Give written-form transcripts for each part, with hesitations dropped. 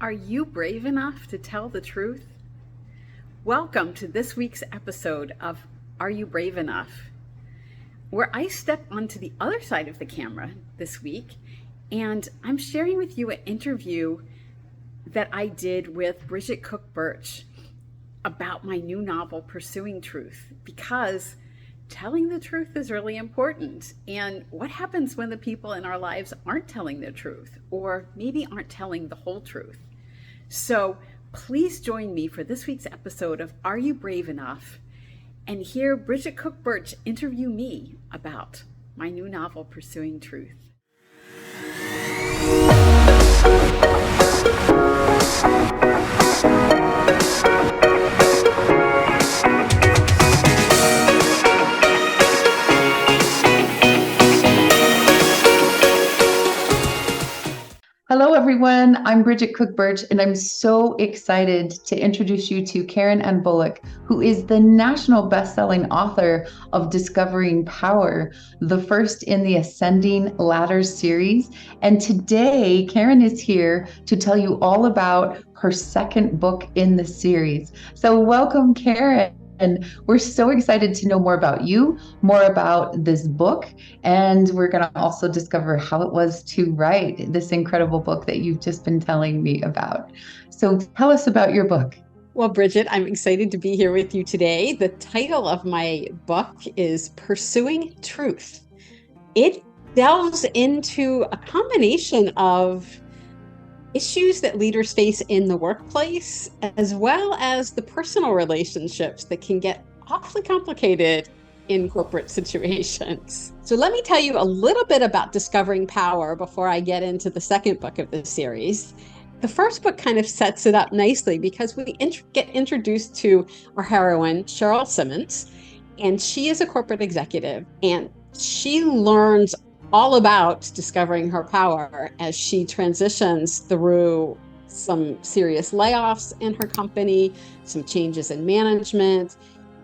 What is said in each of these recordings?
Are you brave enough to tell the truth? Welcome to this week's episode of Are You Brave Enough? Where I step onto the other side of the camera this week and I'm sharing with you an interview that I did with Bridget Cook Birch about my new novel, Pursuing Truth, because telling the truth is really important. And what happens when the people in our lives aren't telling the truth, or maybe aren't telling the whole truth? So please join me for this week's episode of Are You Brave Enough? And hear Bridget Cook Birch interview me about my new novel, Pursuing Truth. Hello, everyone. I'm Bridget Cook Birch, and I'm so excited to introduce you to Karen Ann Bulluck, who is the national best-selling author of Discovering Power, the first in the Ascending Ladders series. And today, Karen is here to tell you all about her second book in the series. So welcome, Karen. And we're so excited to know more about you, more about this book, and we're going to also discover how it was to write this incredible book that you've just been telling me about. So tell us about your book. Well, Bridget, I'm excited to be here with you today. The title of my book is Pursuing Truth. It delves into a combination of issues that leaders face in the workplace, as well as the personal relationships that can get awfully complicated in corporate situations. So let me tell you a little bit about Discovering Power before I get into the second book of the series. The first book kind of sets it up nicely because we get introduced to our heroine, Cheryl Simmons, and she is a corporate executive, and she learns all about discovering her power as she transitions through some serious layoffs in her company, some changes in management,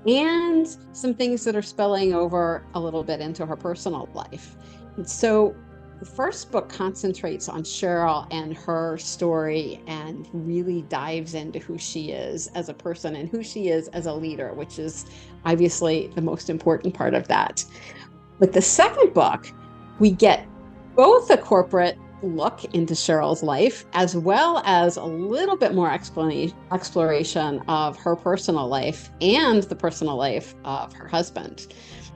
and some things that are spilling over a little bit into her personal life. And so the first book concentrates on Cheryl and her story and really dives into who she is as a person and who she is as a leader, which is obviously the most important part of that. But the second book, we get both a corporate look into Cheryl's life, as well as a little bit more exploration of her personal life and the personal life of her husband.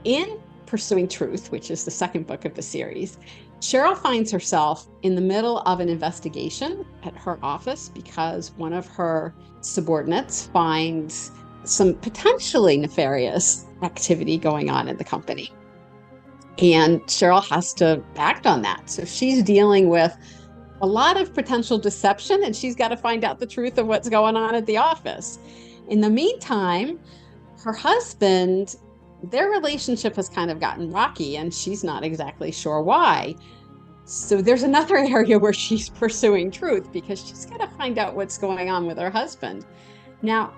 In Pursuing Truth, which is the second book of the series, Cheryl finds herself in the middle of an investigation at her office because one of her subordinates finds some potentially nefarious activity going on in the company. And Cheryl has to act on that. So she's dealing with a lot of potential deception, and she's got to find out the truth of what's going on at the office. In the meantime, her husband, their relationship has kind of gotten rocky, and she's not exactly sure why. So there's another area where she's pursuing truth because she's got to find out what's going on with her husband. Now,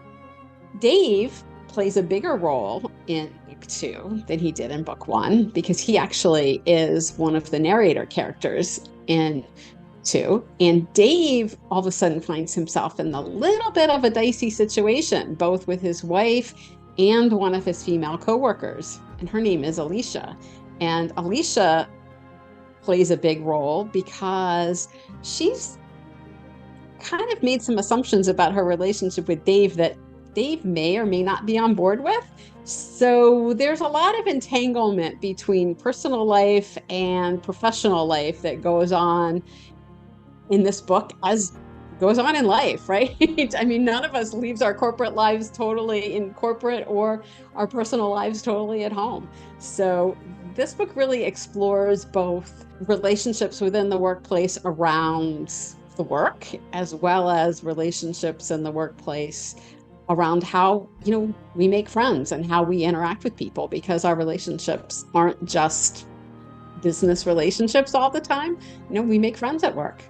Dave plays a bigger role in book 2 than he did in book 1 because he actually is one of the narrator characters in 2. And Dave all of a sudden finds himself in a little bit of a dicey situation, both with his wife and one of his female coworkers. And her name is Alicia. And Alicia plays a big role because she's kind of made some assumptions about her relationship with Dave that Dave may or may not be on board with. So there's a lot of entanglement between personal life and professional life that goes on in this book, as goes on in life, right? I mean, none of us leaves our corporate lives totally in corporate or our personal lives totally at home. So this book really explores both relationships within the workplace around the work, as well as relationships in the workplace around how, we make friends and how we interact with people, because our relationships aren't just business relationships all the time. We make friends at work.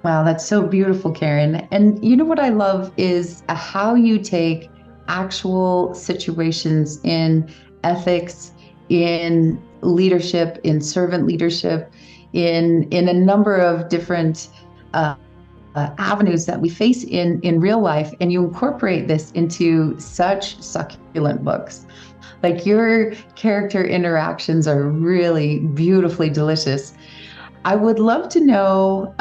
Wow, that's so beautiful, Karen. And you know what I love is how you take actual situations in ethics, in leadership, in servant leadership, in a number of different avenues that we face in real life, and you incorporate this into such succulent books. Like your character interactions are really beautifully delicious. I would love to know,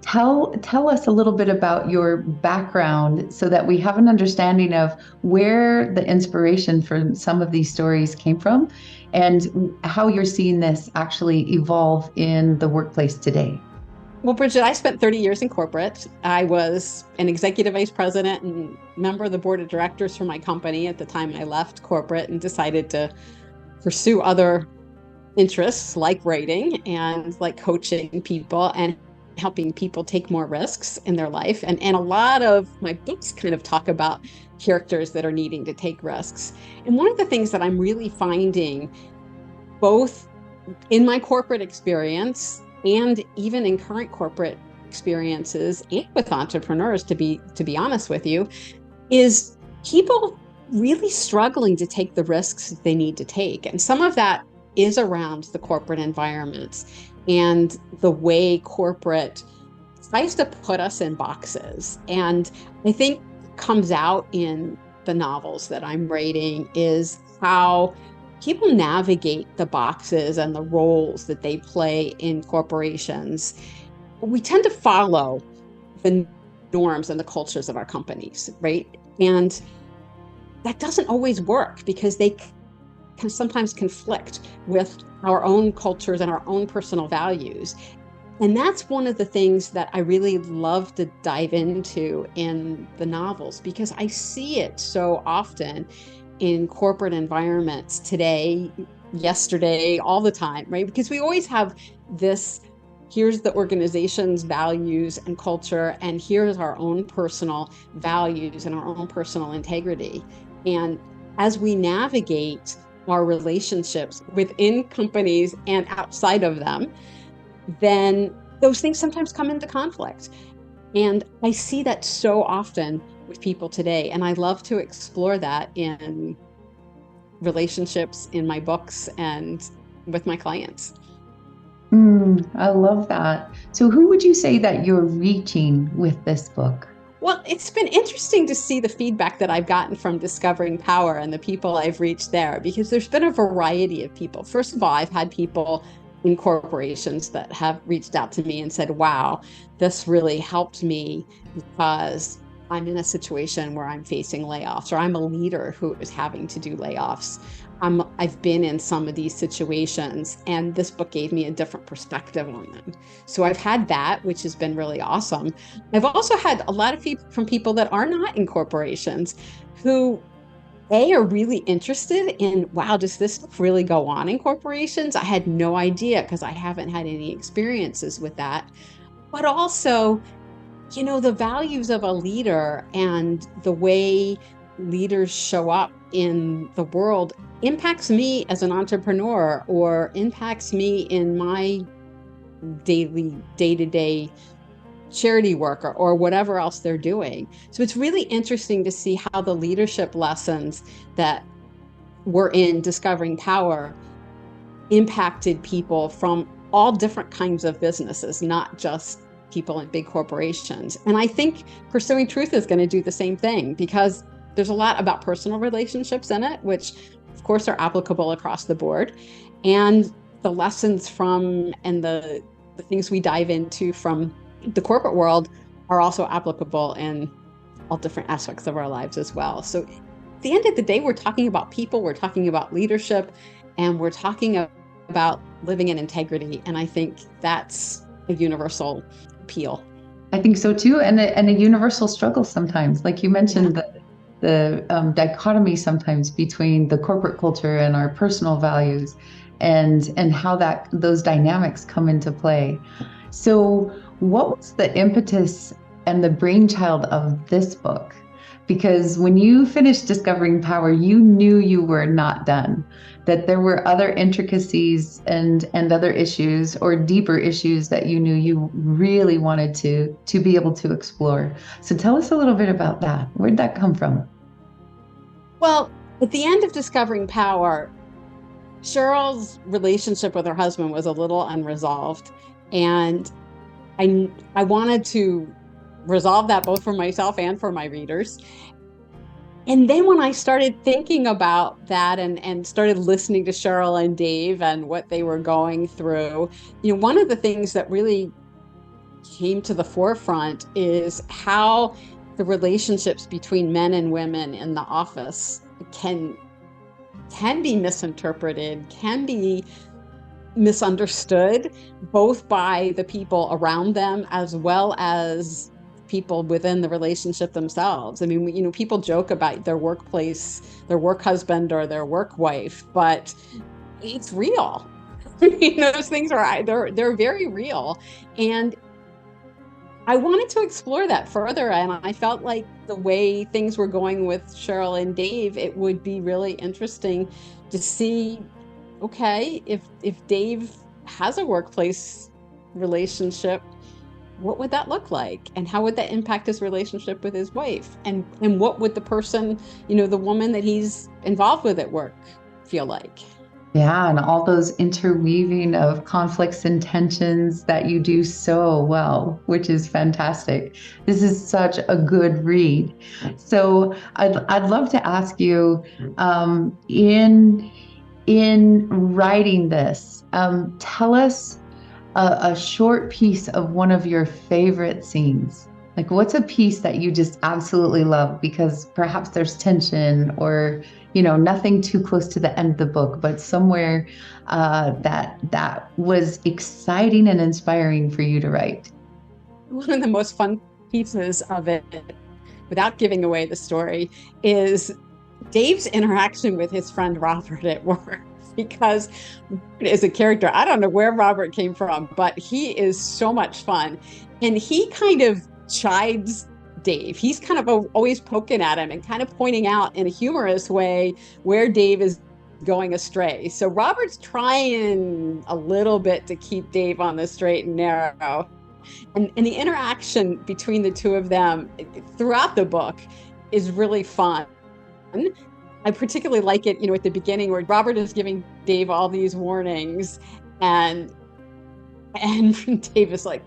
tell us a little bit about your background so that we have an understanding of where the inspiration for some of these stories came from and how you're seeing this actually evolve in the workplace today. Well, Bridget, I spent 30 years in corporate. I was an executive vice president and member of the board of directors for my company at the time I left corporate and decided to pursue other interests like writing and like coaching people and helping people take more risks in their life. And a lot of my books kind of talk about characters that are needing to take risks. And one of the things that I'm really finding, both in my corporate experience and even in current corporate experiences and with entrepreneurs, to be honest with you, is people really struggling to take the risks that they need to take. And some of that is around the corporate environments and the way corporate tries to put us in boxes. And I think comes out in the novels that I'm writing is how people navigate the boxes and the roles that they play in corporations. We tend to follow the norms and the cultures of our companies, right? And that doesn't always work because they can sometimes conflict with our own cultures and our own personal values. And that's one of the things that I really love to dive into in the novels, because I see it so often in corporate environments today, yesterday, all the time, right? Because we always have this, here's the organization's values and culture, and here's our own personal values and our own personal integrity. And as we navigate our relationships within companies and outside of them, then those things sometimes come into conflict. And I see that so often with people today. And I love to explore that in relationships, in my books, and with my clients. I love that. So who would you say that you're reaching with this book? Well, it's been interesting to see the feedback that I've gotten from Discovering Power and the people I've reached there, because there's been a variety of people. First of all, I've had people in corporations that have reached out to me and said, wow, this really helped me because I'm in a situation where I'm facing layoffs, or I'm a leader who is having to do layoffs. I've been in some of these situations, and this book gave me a different perspective on them. So I've had that, which has been really awesome. I've also had a lot of feedback from people that are not in corporations who are really interested in, wow, does this stuff really go on in corporations? I had no idea because I haven't had any experiences with that. But also, you know, the values of a leader and the way leaders show up in the world impacts me as an entrepreneur, or impacts me in my daily, day-to-day charity work or whatever else they're doing. So it's really interesting to see how the leadership lessons that were in Discovering Power impacted people from all different kinds of businesses, not just people in big corporations. And I think Pursuing Truth is going to do the same thing, because there's a lot about personal relationships in it, which of course are applicable across the board. And the lessons from and the things we dive into from the corporate world are also applicable in all different aspects of our lives as well. So at the end of the day, we're talking about people, we're talking about leadership, and we're talking about living in integrity. And I think that's a universal appeal. I think so too, and a universal struggle sometimes. Like you mentioned, the dichotomy sometimes between the corporate culture and our personal values, and how that those dynamics come into play. So what was the impetus and the brainchild of this book? Because when you finished Discovering Power, you knew you were not done, that there were other intricacies and other issues, or deeper issues, that you knew you really wanted to be able to explore. So tell us a little bit about that. Where'd that come from? Well, at the end of Discovering Power, Cheryl's relationship with her husband was a little unresolved. And I wanted to resolve that both for myself and for my readers. And then when I started thinking about that and started listening to Cheryl and Dave and what they were going through, one of the things that really came to the forefront is how the relationships between men and women in the office can be misinterpreted, can be misunderstood, both by the people around them as well as people within the relationship themselves. I mean, people joke about their workplace, their work husband or their work wife, but it's real. Those things they're very real. And I wanted to explore that further. And I felt like the way things were going with Cheryl and Dave, it would be really interesting to see, okay, if Dave has a workplace relationship, what would that look like? And how would that impact his relationship with his wife? And what would the person, the woman that he's involved with at work feel like? Yeah, and all those interweaving of conflicts and tensions that you do so well, which is fantastic. This is such a good read. So I'd love to ask you, in writing this, tell us a short piece of one of your favorite scenes. Like, what's a piece that you just absolutely love because perhaps there's tension or, nothing too close to the end of the book, but somewhere that was exciting and inspiring for you to write? One of the most fun pieces of it, without giving away the story, is Dave's interaction with his friend Robert at work. Because as a character, I don't know where Robert came from, but he is so much fun. And he kind of chides Dave. He's kind of always poking at him and kind of pointing out in a humorous way where Dave is going astray. So Robert's trying a little bit to keep Dave on the straight and narrow. And the interaction between the two of them throughout the book is really fun. I particularly like it, at the beginning where Robert is giving Dave all these warnings and Dave is like,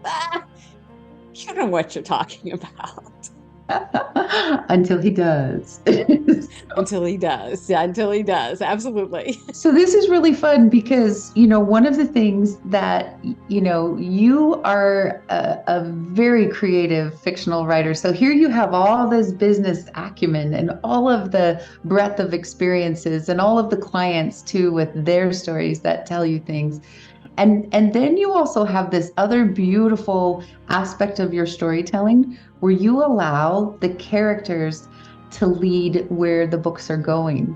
you don't know what you're talking about. Until he does. Until he does. Yeah, until he does. Absolutely. So this is really fun because, one of the things that, you are a very creative fictional writer. So here you have all this business acumen and all of the breadth of experiences and all of the clients too, with their stories that tell you things. And then you also have this other beautiful aspect of your storytelling where you allow the characters to lead where the books are going.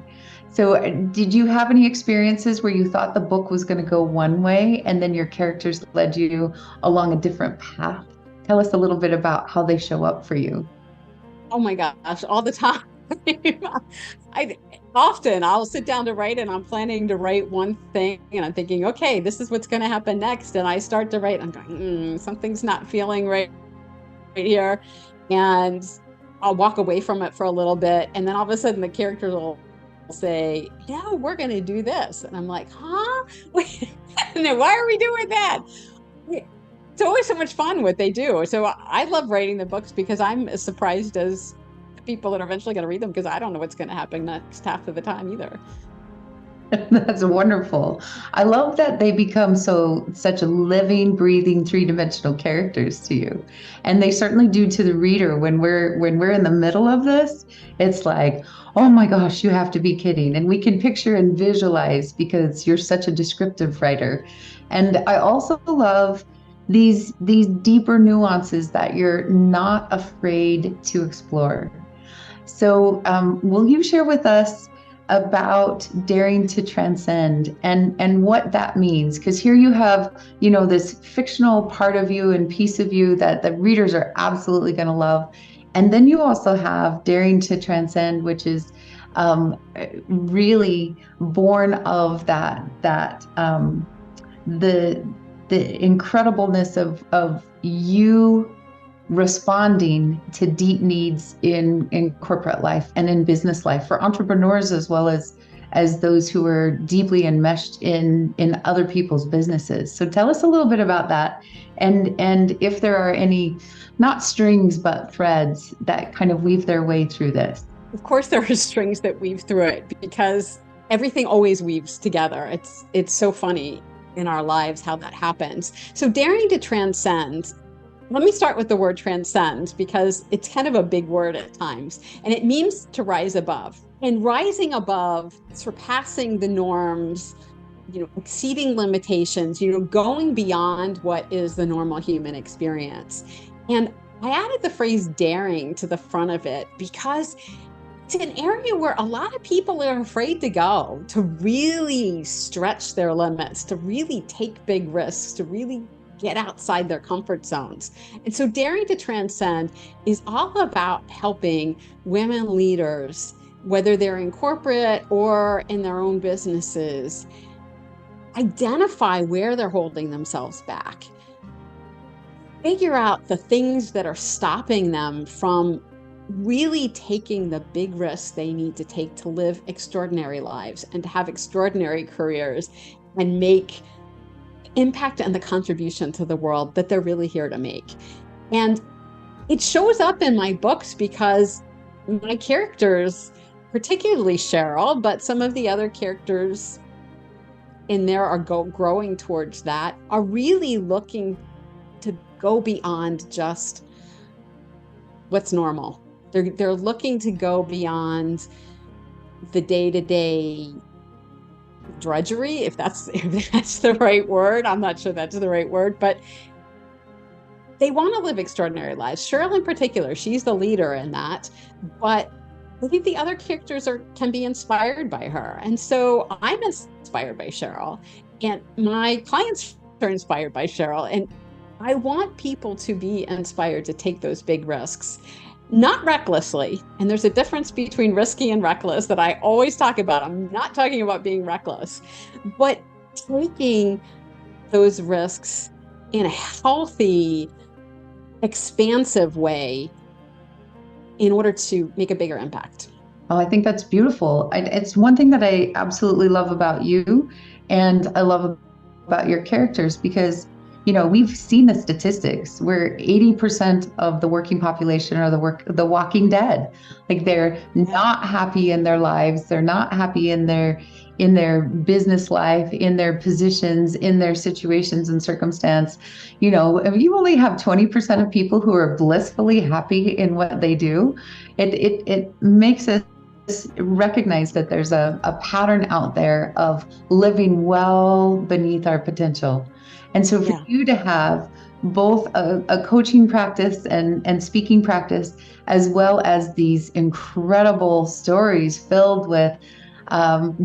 So did you have any experiences where you thought the book was going to go one way and then your characters led you along a different path? Tell us a little bit about how they show up for you. Oh my gosh, all the time. I'll sit down to write and I'm planning to write one thing and I'm thinking, okay, this is what's going to happen next. And I start to write, I'm going, something's not feeling right here. And I'll walk away from it for a little bit. And then all of a sudden the characters will say, no, we're going to do this. And I'm like, huh? Wait, why are we doing that? It's always so much fun what they do. So I love writing the books because I'm as surprised as people that are eventually going to read them because I don't know what's going to happen next half of the time either. That's wonderful. I love that they become such a living, breathing, three-dimensional characters to you. And they certainly do to the reader when we're in the middle of this. It's like, oh my gosh, you have to be kidding. And we can picture and visualize because you're such a descriptive writer. And I also love these deeper nuances that you're not afraid to explore. So will you share with us about daring to transcend and what that means? Because here you have, this fictional part of you and piece of you that the readers are absolutely going to love. And then you also have daring to transcend, which is really born of the incredibleness of you responding to deep needs in corporate life and in business life for entrepreneurs as well as as those who are deeply enmeshed in other people's businesses. So tell us a little bit about that, and if there are any, not strings, but threads that kind of weave their way through this. Of course, there are strings that weave through it because everything always weaves together. It's so funny in our lives how that happens. So daring to transcend. Let me start with the word transcend because it's kind of a big word at times, and it means to rise above. And rising above, surpassing the norms, exceeding limitations, going beyond what is the normal human experience. And I added the phrase daring to the front of it because it's an area where a lot of people are afraid to go, to really stretch their limits, to really take big risks, to really get outside their comfort zones. And so daring to transcend is all about helping women leaders, whether they're in corporate or in their own businesses, identify where they're holding themselves back, figure out the things that are stopping them from really taking the big risks they need to take to live extraordinary lives and to have extraordinary careers and make impact and the contribution to the world that they're really here to make. And it shows up in my books because my characters, particularly Cheryl, but some of the other characters in there are growing towards that, are really looking to go beyond just what's normal. They're looking to go beyond the day-to-day drudgery, if that's the right word. I'm not sure that's the right word, but they want to live extraordinary lives. Cheryl in particular, she's the leader in that, but I think the other characters can be inspired by her. And so I'm inspired by Cheryl, and my clients are inspired by Cheryl. And I want people to be inspired to take those big risks, not recklessly. And there's a difference between risky and reckless that I always talk about. I'm not talking about being reckless, but taking those risks in a healthy, expansive way in order to make a bigger impact. Oh, I think that's beautiful. It's one thing that I absolutely love about you, and I love about your characters, because we've seen the statistics where 80% of the working population are the walking dead. Like, they're not happy in their lives. They're not happy in their business life, in their positions, in their situations and circumstance. If you only have 20% of people who are blissfully happy in what they do, it makes us recognize that there's a pattern out there of living well beneath our potential. And so for you to have both a coaching practice and speaking practice, as well as these incredible stories filled with,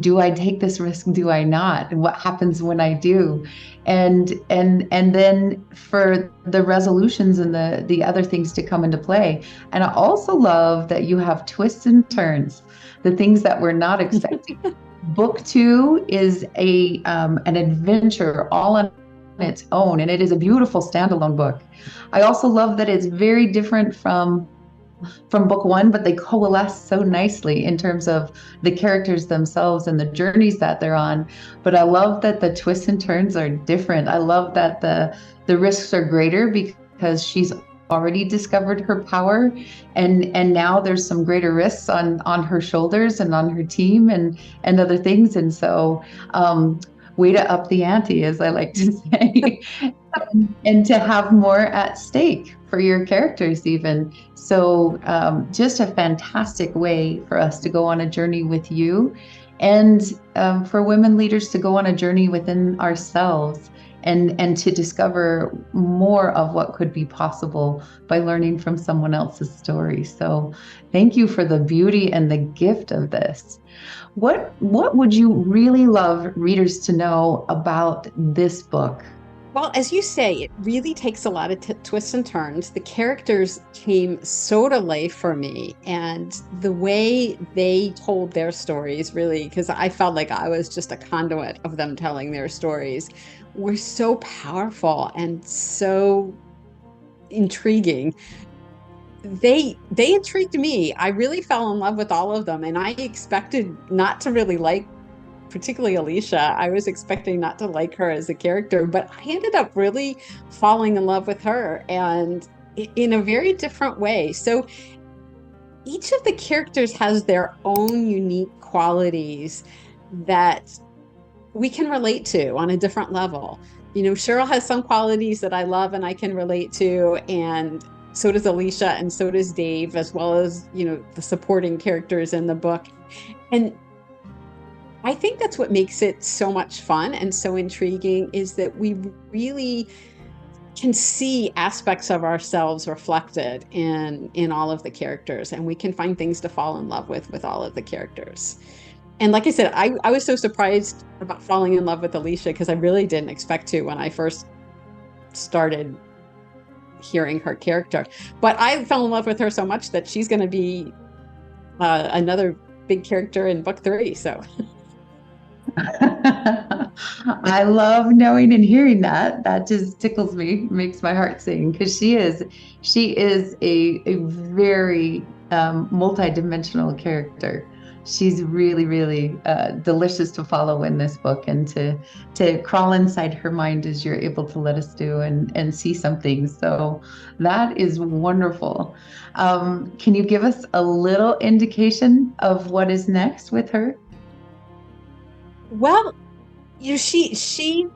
do I take this risk? Do I not? And what happens when I do? And then for the resolutions and the other things to come into play. And I also love that you have twists and turns, the things that we're not expecting. Book 2 is an adventure all on its own, and it is a beautiful standalone book. I also love that it's very different from book 1, but they coalesce so nicely in terms of the characters themselves and the journeys that they're on. But I love that the twists and turns are different. I love that the risks are greater because she's already discovered her power, and now there's some greater risks on her shoulders and on her team and other things. And so way to up the ante, as I like to say, and to have more at stake for your characters even. So just a fantastic way for us to go on a journey with you, and for women leaders to go on a journey within ourselves and to discover more of what could be possible by learning from someone else's story. So thank you for the beauty and the gift of this. What would you really love readers to know about this book? Well, as you say, it really takes a lot of twists and turns. The characters came so to life for me, and the way they told their stories, really, because I felt like I was just a conduit of them telling their stories, were so powerful and so intriguing. They intrigued me. I really fell in love with all of them, and I expected not to really like particularly Alicia. I was expecting not to like her as a character, but I ended up really falling in love with her, and in a very different way. So each of the characters has their own unique qualities that we can relate to on a different level. Cheryl has some qualities that I love and I can relate to, and so does Alicia, and so does Dave, as well as, the supporting characters in the book. And I think that's what makes it so much fun and so intriguing, is that we really can see aspects of ourselves reflected in all of the characters, and we can find things to fall in love with all of the characters. And like I said, I was so surprised about falling in love with Alicia, because I really didn't expect to when I first started hearing her character. But I fell in love with her so much that she's going to be another big character in book 3. So I love knowing and hearing that. That just tickles me, makes my heart sing, because she is a very multidimensional character. She's really, really delicious to follow in this book, and to crawl inside her mind as you're able to let us do, and see some things. So that is wonderful. Can you give us a little indication of what is next with her? Well, she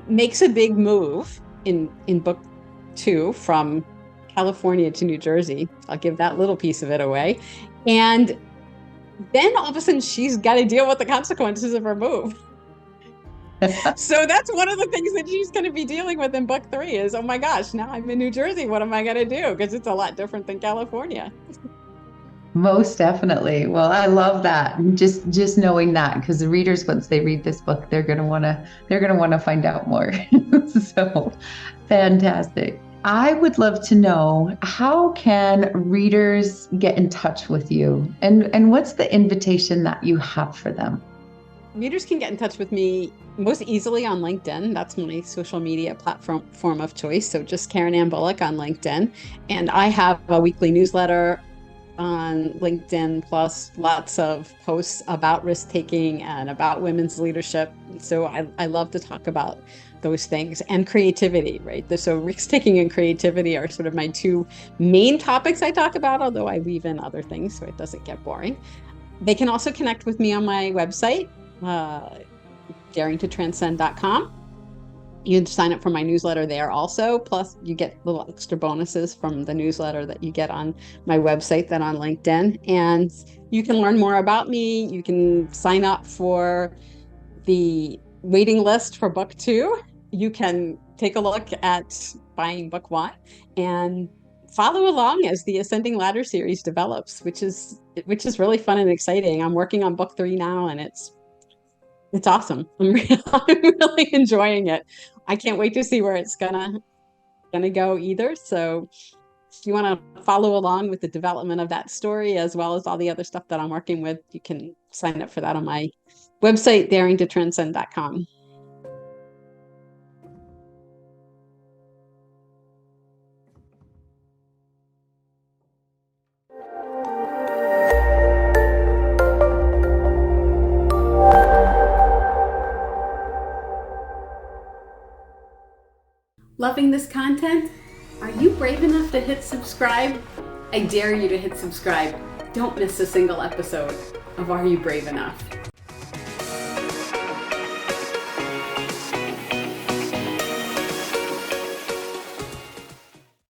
makes a big move in book 2 from California to New Jersey. I'll give that little piece of it away. And then all of a sudden she's got to deal with the consequences of her move. So that's one of the things that she's going to be dealing with in book 3 is, oh my gosh, now I'm in New Jersey. What am I going to do? Because it's a lot different than California. Most definitely. Well, I love that. Just knowing that, because the readers, once they read this book, they're going to want to find out more. So fantastic. I would love to know, how can readers get in touch with you, and what's the invitation that you have for them? Readers can get in touch with me most easily on LinkedIn. That's my social media platform of choice. So just Karen Ann Bulluck on LinkedIn. And I have a weekly newsletter on LinkedIn, plus lots of posts about risk-taking and about women's leadership. So I love to talk about those things, and creativity, right? So risk-taking and creativity are sort of my 2 main topics I talk about, although I weave in other things so it doesn't get boring. They can also connect with me on my website, daringtotranscend.com. You can sign up for my newsletter there also. Plus you get little extra bonuses from the newsletter that you get on my website than on LinkedIn. And you can learn more about me. You can sign up for the waiting list for book 2. You can take a look at buying book 1 and follow along as the Ascending Ladder series develops, which is really fun and exciting. I'm working on book 3 now, and it's awesome. I'm really enjoying it. I can't wait to see where it's gonna go either. So if you want to follow along with the development of that story, as well as all the other stuff that I'm working with, you can sign up for that on my website, daringtotranscend.com. Loving this content? Are you brave enough to hit subscribe? I dare you to hit subscribe. Don't miss a single episode of Are You Brave Enough?